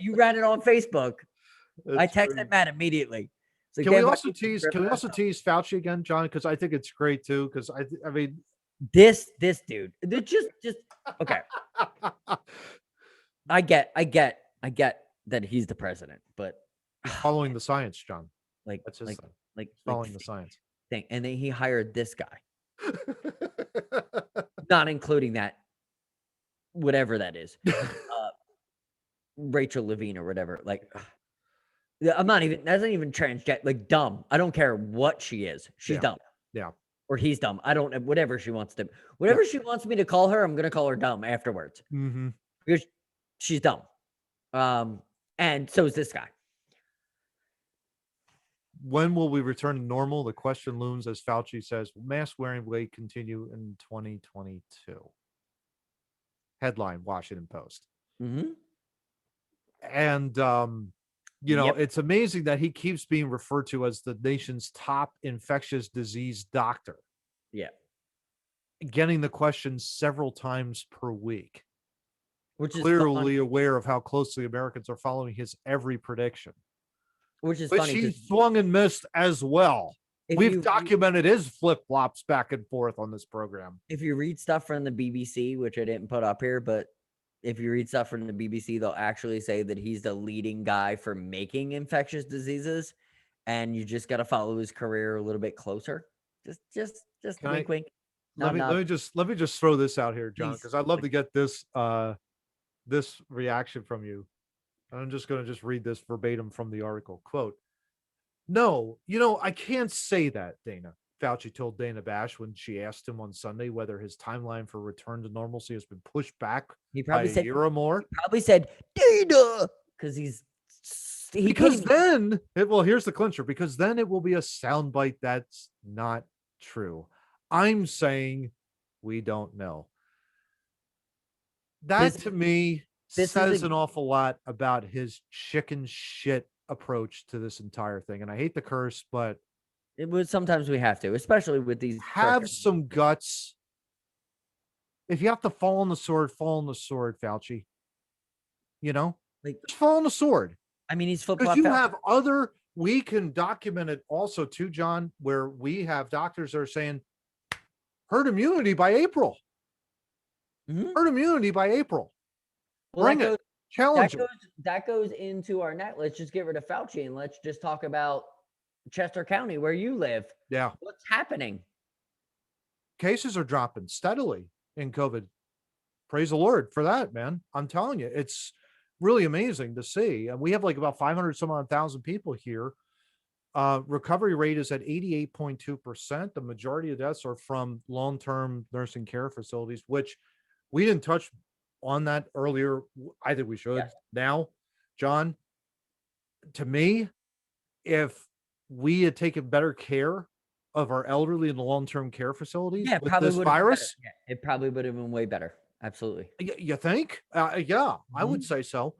you ran it on Facebook. I It's texted great. Matt immediately. So Can we also tease Fauci again, John? Because I think it's great too. Because I mean, this dude, just okay. I get that he's the president, but he's following the science, John. like That's his thing. like Following the science. thing, and then he hired this guy, not including that, whatever that is, Rachel Levine or whatever. Like, I'm not even. That's not even transgender. Like, dumb. I don't care what she is. She's dumb. Yeah. Or he's dumb. I don't know. Whatever she wants to. Whatever she wants me to call her, I'm gonna call her dumb afterwards. Mm-hmm. Because she's dumb. And so is this guy. When will we return to normal? The question looms as Fauci says, mask wearing will continue in 2022. Headline, Washington Post. Mm-hmm. And, it's amazing that he keeps being referred to as the nation's top infectious disease doctor. Yeah. Getting the question several times per week. Which is clearly aware of how closely Americans are following his every prediction. Which is But funny. he swung and missed as well. We've documented his flip-flops back and forth on this program. If you read stuff from the BBC, which I didn't put up here, but if you read stuff from the BBC, they'll actually say that he's the leading guy for making infectious diseases, and you just got to follow his career a little bit closer. Just wink. Let me just throw this out here, John, because I'd love to get this this reaction from you. And I'm just going to just read this verbatim from the article. Quote, no, I can't say that, Dana. Fauci told Dana Bash when she asked him on Sunday whether his timeline for return to normalcy has been pushed back He by probably a said year or more. probably said data because he can't Because even. then, well, here's the clincher. Because then it will be a soundbite that's not true. I'm saying we don't know. That This to me this is says a an awful lot about his chicken shit approach to this entire thing. And I hate the curse, but it was sometimes we have to, especially with these have some guts. If you have to fall on the sword, fall on the sword, Fauci. like Just fall on the sword. I mean he's flip Because flop you Fauci. have we can document it also too, John, where we have doctors that are saying herd immunity by April. Mhm. Herd immunity by April. Well, Bring it. Challenge it. that goes into our net. Let's just get rid of Fauci and let's just talk about Chester County where you live. Yeah. What's happening? Cases are dropping steadily in COVID. Praise the Lord for that, man. I'm telling you, it's really amazing to see. And we have like about 500 some odd thousand people here. Recovery rate is at 88.2%. The majority of deaths are from long-term nursing care facilities, which we didn't touch on that earlier. I think we should. Yes. Now, John, to me, if we had taken better care of our elderly in the long-term care facilities Yeah, it with probably this would have been better. virus, Yeah, it probably would have been way better. Absolutely. you think? Yeah, I would Mhm. say so.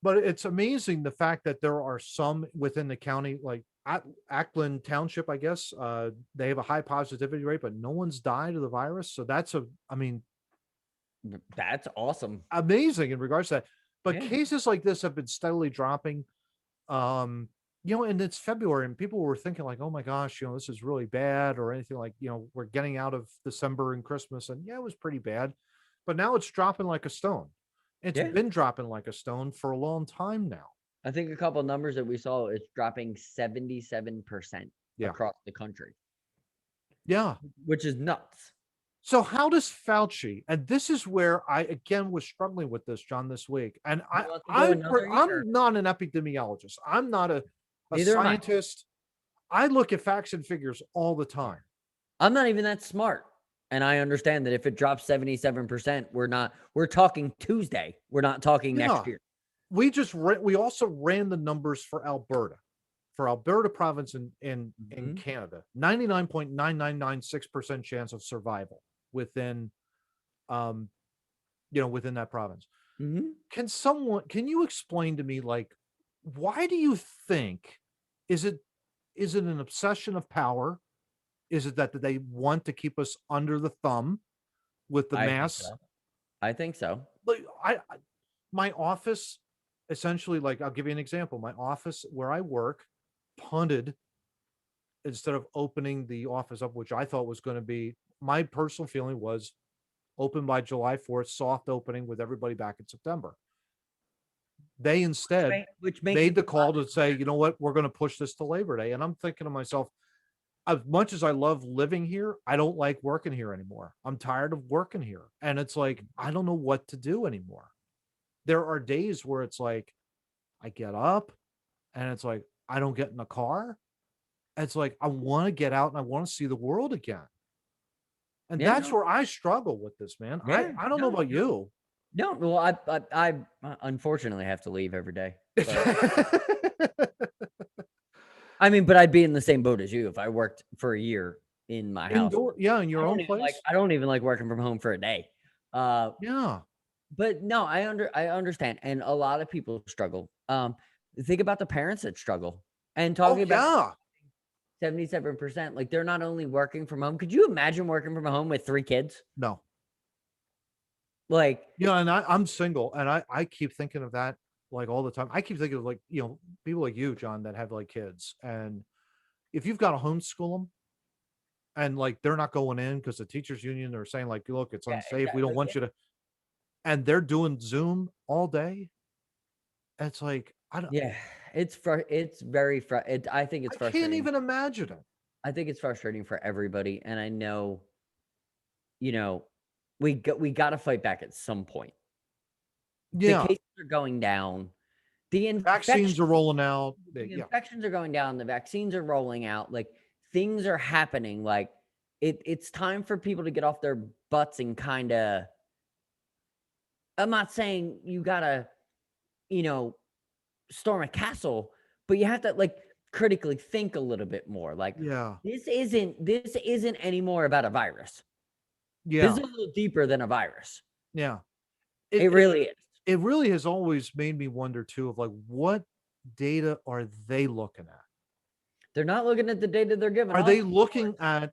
But it's amazing the fact that there are some within the county, like Ackland Township, I guess, they have a high positivity rate, but no one's died of the virus. So That's awesome. amazing in regards to that. But Yeah. cases like this have been steadily dropping. Um, and it's February, and people were thinking like, "Oh my gosh, this is really bad," or anything like, we're getting out of December and Christmas, and yeah, it was pretty bad, but now it's dropping like a stone. It's Yeah. been dropping like a stone for a long time now. I think a couple of numbers that we saw is dropping 77% Yeah, across the country, yeah. which is nuts. So how does Fauci, and this is where I again was struggling with this, John, this week, and You want to go another year? I'm not an epidemiologist. I'm not a Neither am I. scientist. I look at facts and figures all the time. I'm not even that smart. And I understand that if it drops 77%, we're talking Tuesday. We're not talking Yeah, next year. we also ran the numbers for Alberta province in Mhm. Canada. 99.9996% chance of survival within um within that province. Mhm. Can you explain to me, like, why do you think, is it an obsession of power? Is it that they want to keep us under the thumb with the I think masks? so. I think so. Like, my office, essentially, like, I'll give you an example. My office where I work punted instead of opening the office up, which I thought was going to be, my personal feeling was open by July 4th, soft opening with everybody back in September. They instead Which makes made it the call to say, you know what, we're going to push this to Labor Day. And I'm thinking to myself, as much as I love living here, I don't like working here anymore. I'm tired of working here. And it's like, I don't know what to do anymore. There are days where it's like, I get up and it's like, I don't get in the car. It's like, I want to get out and I want to see the world again. And Yeah, that's no. where I struggle with this, man. Yeah, I don't know no, about no. you. No, well, I unfortunately have to leave every day. But I mean, but I'd be in the same boat as you if I worked for a year in my house. Indoor, yeah, in your own place. I don't even like working from home for a day. Uh, Yeah. but no, I understand, and a lot of people struggle. Think about the parents that struggle, and Oh talking about yeah. 77%, like they're not only working from home. Could you imagine working from home with 3 kids? No. Like, Yeah, and I'm single, and I keep thinking of that like all the time. I keep thinking of, like, people like you, John, that have like kids, and if you've got to homeschool them, and like they're not going in because the teachers union are saying like, look, it's yeah, unsafe. We don't exactly. want you to, and they're doing Zoom all day. It's like Yeah, it's very I think it's I can't frustrating. even imagine it. I think it's frustrating for everybody, and I know, you know, we got to fight back at some point. The Yeah. cases are going down. The Vaccines are rolling out. the Yeah. infections are going down. The vaccines are rolling out. Like things are happening. Like it's time for people to get off their butts and kind of. I'm not saying you gotta, you know, storm a castle, but you have to like critically think a little bit more. Like Yeah. this isn't anymore about a virus. This is Yeah. a little deeper than a virus. Yeah. It really is. It really has always made me wonder too of like what data are they looking at? They're not looking at the data they're giving Are us. they looking at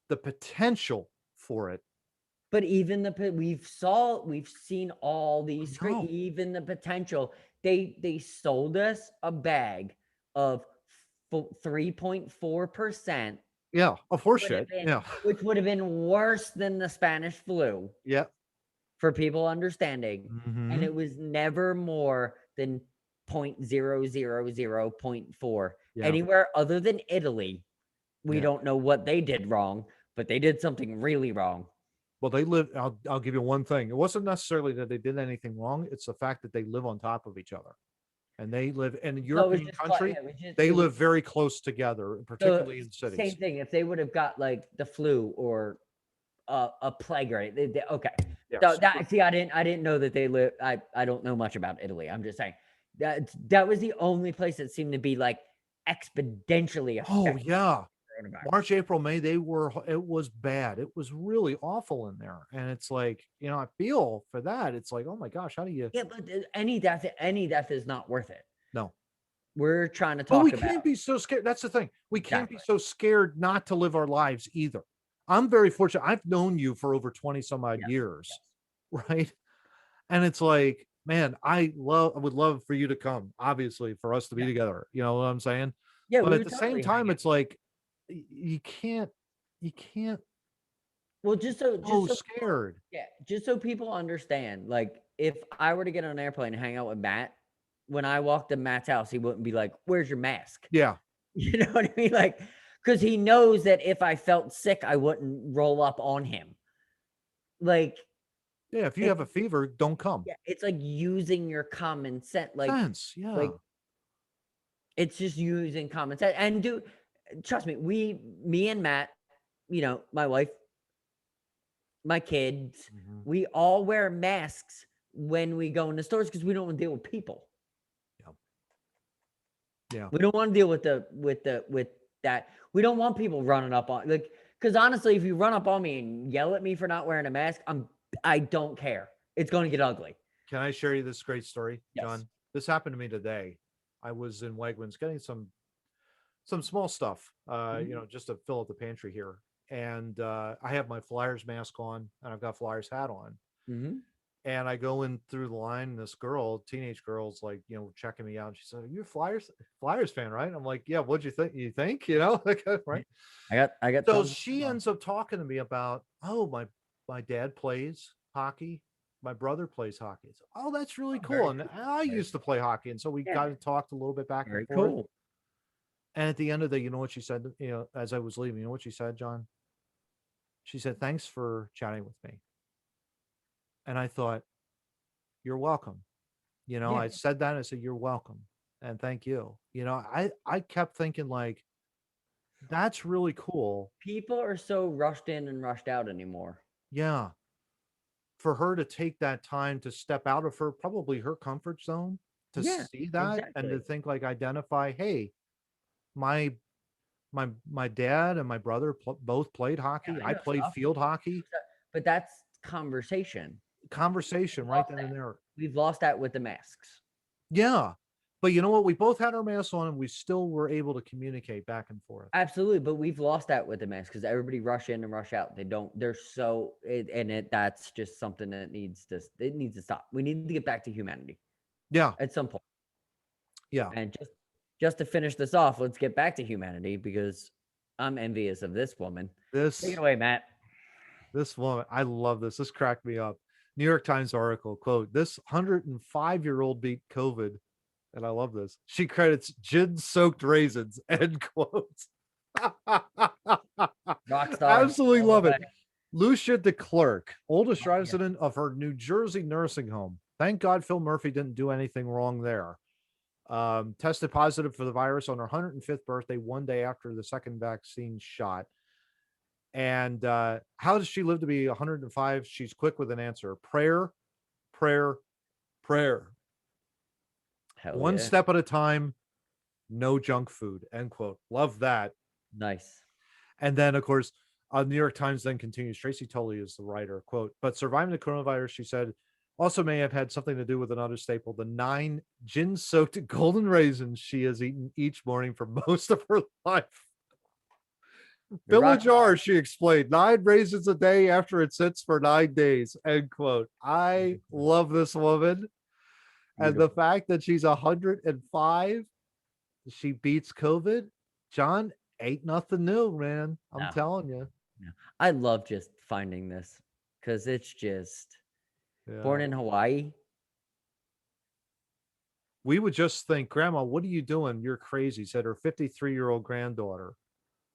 the potential for it? But even we've seen all these No. even the potential. They sold us a bag of 3.4%, Yeah, of horseshit. Yeah. which would have been worse than the Spanish flu Yeah. for people understanding. And Hmm. it was never more than 0.000.4. Yeah. Anywhere other than Italy, we Yeah. don't know what they did wrong, but they did something really wrong. Well, they live. I'll give you one thing. It wasn't necessarily that they did anything wrong. It's the fact that they live on top of each other, and they live in a So it was European just country. yeah, it was just They it was live very close together, so particularly in same cities. thing. If they would have got like the flu or a plague, right? Okay. So Yes. that see, I didn't know that they live. I don't know much about Italy. I'm just saying that was the only place that seemed to be like exponentially Oh affected yeah. by coronavirus. March, April, May, they were. It was bad. It was really awful in there, and it's like I feel for that. It's like, oh my gosh, how do you? Yeah, but any death is not worth it. No. We're trying to But we talk about can't be so scared. That's the thing. We can't be exactly. so scared not to live our lives either. I'm very fortunate. I've known you for over 20 some odd Yes, years, yes. right? And it's like, man, I would love for you to come, obviously, for us to be Yeah. together. You know what I'm saying? Yeah, But we at would the same totally hang time, out. it's like you can't Well, so scared. yeah, just so people understand, like if I were to get on an airplane and hang out with Matt, when I walked to Matt's house, he wouldn't be like, "Where's your mask?" Yeah. You know what I mean? Like, because he knows that if I felt sick, I wouldn't roll up on him. Like, Yeah. If you it's have a fever, don't come. yeah, it's like using your common sense. Sense. Yeah. Like it's just using common sense. And trust me, me and Matt, my wife, my kids, Mhm. we all wear masks when we go into stores because we don't want to deal with people. Yeah. Yeah. We don't want to deal with that. We don't want people running up on like because honestly, if you run up on me and yell at me for not wearing a mask, I don't care. It's going to get ugly. Can I share you this great story, Yes. John? This happened to me today. I was in Wegmans getting some small stuff, Mhm. just to fill up the pantry here. And I have my Flyers mask on, and I've got Flyers hat on. Mhm. And I go in through the line, and this girl, teenage girl's like, checking me out. And she said, "You're a Flyers fan, right?" I'm like, "Yeah, what'd you think? You think, like, right?" I got So tons she of ends up talking to me about, oh, my dad plays hockey. My brother plays hockey. So, oh, that's really oh, cool. very And cool. I Very used to play hockey. And so we yeah, got to talk a little bit back and very forth. cool. And at the end of the, you know what she said, as I was leaving, you know what she said, John? She said, "Thanks for chatting with me." And I thought, "You're welcome." Yeah. I said that. I said, "You're welcome. And thank you." I kept thinking like, that's really cool. People are so rushed in and rushed out anymore. Yeah. For her to take that time to step out of probably her comfort zone to Yeah, see that and to exactly. think like identify, hey, my my dad and my brother both played Yeah, hockey. I I know played stuff. field hockey. But that's conversation. Conversation We've right lost then that. and there. We've lost that with the masks. Yeah. But you know what? We both had our masks on and we still were able to communicate back and forth. Absolutely, but we've lost that with the masks because everybody rush in and rush out. They're so that's just something that needs to stop. We need to get back to humanity Yeah. at some point. Yeah. And just to finish this off, let's get back to humanity because I'm envious of this woman. Take it This away, Matt. this woman, I love this. This cracked me up. New York Times article, quote, "This 105-year-old beat COVID." And I love this. She credits gin-soaked raisins, end quote. Rock star Absolutely all the love way. it. Lucia DeClerc, oldest Yeah. resident of her New Jersey nursing home, Thank God Phil Murphy didn't do anything wrong there. Tested positive for the virus on her 105th birthday, one day after the second vaccine shot. And how does she live to be 105? She's quick with an answer: prayer, prayer, prayer. Hell One yeah. step at a time, no junk food. End quote. Love that. Nice. And then, of course, New York Times then continues. Tracy Tully is the writer. Quote, but surviving the coronavirus, she said, also may have had something to do with another staple, the 9 gin soaked golden raisins she has eaten each morning for most of her life. You're Fill a rocking jar, she explained. 9 raisins a day after it sits for 9 days. End quote. I Beautiful. love this woman. And the Beautiful. fact that she's 105, she beats COVID. John, ain't nothing new, man. I'm No, telling you. no. I love just finding this because it's just Yeah. born in Hawaii. We would just think, Grandma, what are you doing? You're crazy, said her 53-year-old granddaughter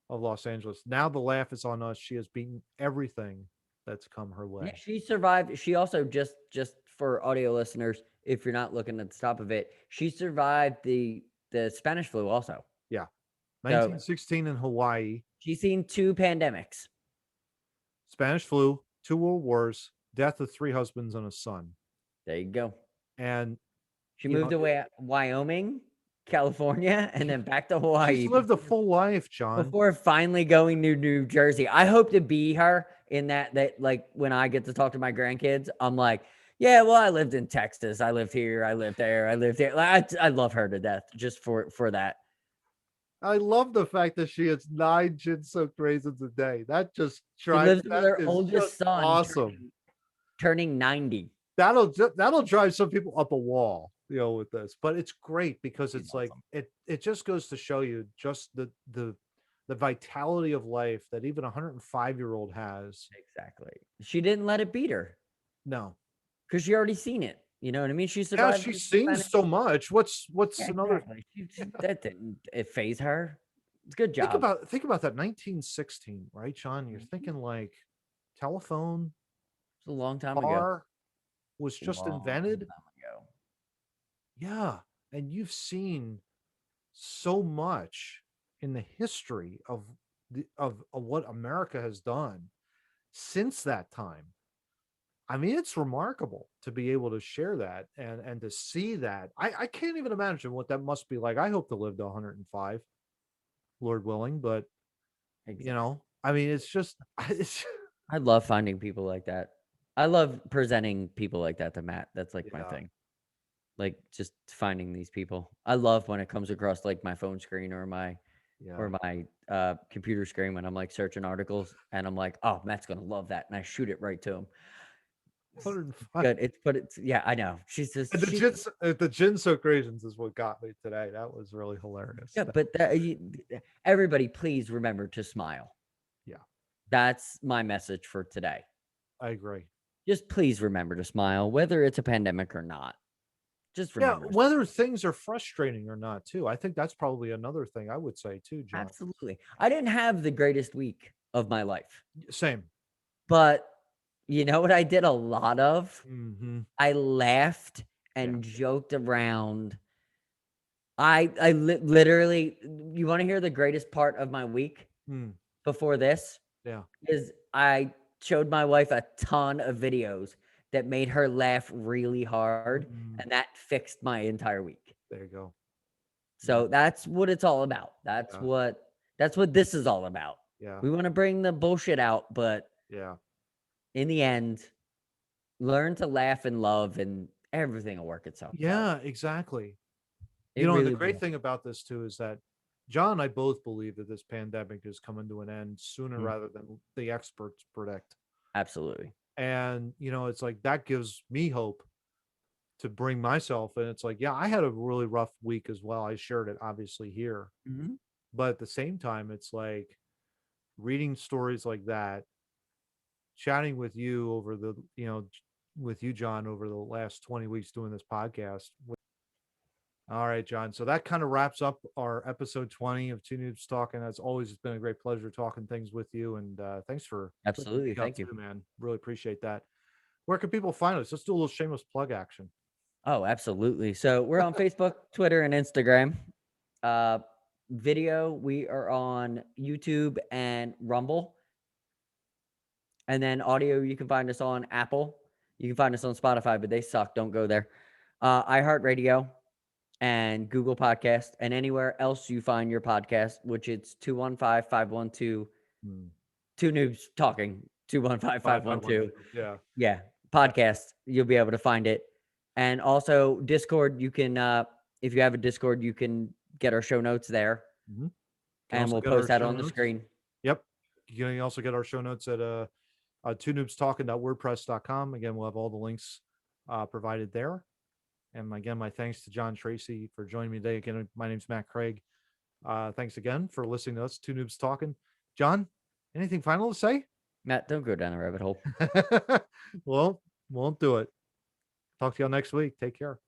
of Los Angeles. Now the laugh is on us. She has beaten everything that's come her Yeah, way. she survived. She also just for audio listeners, if you're not looking at the top of it, she survived the Spanish flu also. Yeah. So 1916 in Hawaii, she's seen 2 pandemics. Spanish flu, 2 world wars, death of 3 husbands and a son. There you go. And, She you moved know, away Wyoming, California, and then back to she's Hawaii lived a full life, John. before finally going to New Jersey. I hope to be her in that like when I get to talk to my grandkids, I'm like, yeah, well, I lived in Texas. I lived here. I lived there. I lived here. I love her to death just for that. I love the fact that she has 9 gin soaked raisins a day. That just She lives with that her is oldest just son awesome. turning 90. That'll drive some people up a wall, with this. But it's great because She's it's like awesome. it just goes to show you just the vitality of life that even a 105-year-old has. Exactly. She didn't let it beat her No. because she already seen it. You know what I mean? She Yeah, survived she's the seen Spanish. so much. What's Yeah, another exactly. That didn't phase her. It's a good think job. about think about that 1916, right, Sean? You're Mhm. thinking like telephone, It's a long time ago. car was just Long invented. time ago. Yeah. And you've seen so much in the history of what America has done since that time. I mean, it's remarkable to be able to share that and to see that. I can't even imagine what that must be like. I hope to live to 105, Lord willing, but Exactly. I mean, it's just it's I love finding people like that. I love presenting people like that to Matt. That's like my yeah, thing. Like just finding these people. I love when it comes across like my phone screen yeah. or my computer screen when I'm like searching articles and I'm like, oh, Matt's gonna love that, and I shoot it right to him. It's 105. good. It's yeah, I know. She's And just she's the gin soak raisins is what got me today. That was really hilarious. yeah, but everybody, please remember to smile. Yeah, That's my message for today. I agree. Just please remember to smile, whether it's a pandemic or not. Just Yeah, remember to whether things are frustrating or not, too. I think that's probably another thing I would say too, John. absolutely. I didn't have the greatest week of my life, Same. but you know what I did a lot of? Hmm. I laughed Yeah. and joked around. Literally, you want to hear the greatest part of my week Mm, before this? yeah. Is I showed my wife a ton of videos that made her laugh really hard, Mm, and that fixed my entire week. there you go. Yeah. So that's what it's all about. Yeah. That's what this is all about. Yeah. We want to bring the bullshit out, but Yeah. in the end, learn to laugh and love and everything will work itself out. Yeah, exactly. It And the really great will. thing about this too is that John and I both believe that this pandemic is coming to an end sooner Mm, rather than the experts predict. absolutely. And, it's like that gives me hope to bring myself. And it's like, yeah, I had a really rough week as well. I shared it obviously here. Mhm. But at the same time, it's like reading stories like that, chatting with you with you, John, over the last 20 weeks doing this podcast. All right, John. So that kind of wraps up our episode 20 of Two Noobs Talking. As always, it's been a great pleasure talking things with you. And thanks for lifting Absolutely. me up Thank you. too, man. Really appreciate that. Where can people find us? Let's do a little shameless plug action. Oh, absolutely. So we're on Facebook, Twitter, and Instagram. Video, we are on YouTube and Rumble. And then audio, you can find us on Apple. You can find us on Spotify, but they suck. Don't go there. iHeartRadio and Google Podcast and anywhere else you find your podcast, which it's 215-512 Two Noobs Talking 215-512. Yeah. Yeah, podcast. You'll be able to find it. And also Discord, you can if you have a Discord, you can get our show notes there. And we'll post that on the screen. Yep. You can also get our show notes at TwoNoobsTalking.wordpress.com. Again, we'll have all the links provided there. And again, my thanks to John Tracy for joining me today. Again, my name's Matt Craig. Thanks again for listening to us, Two Noobs Talking. John, anything final to say? Matt, don't go down a rabbit hole. Well, won't do it. Talk to y'all next week. Take care.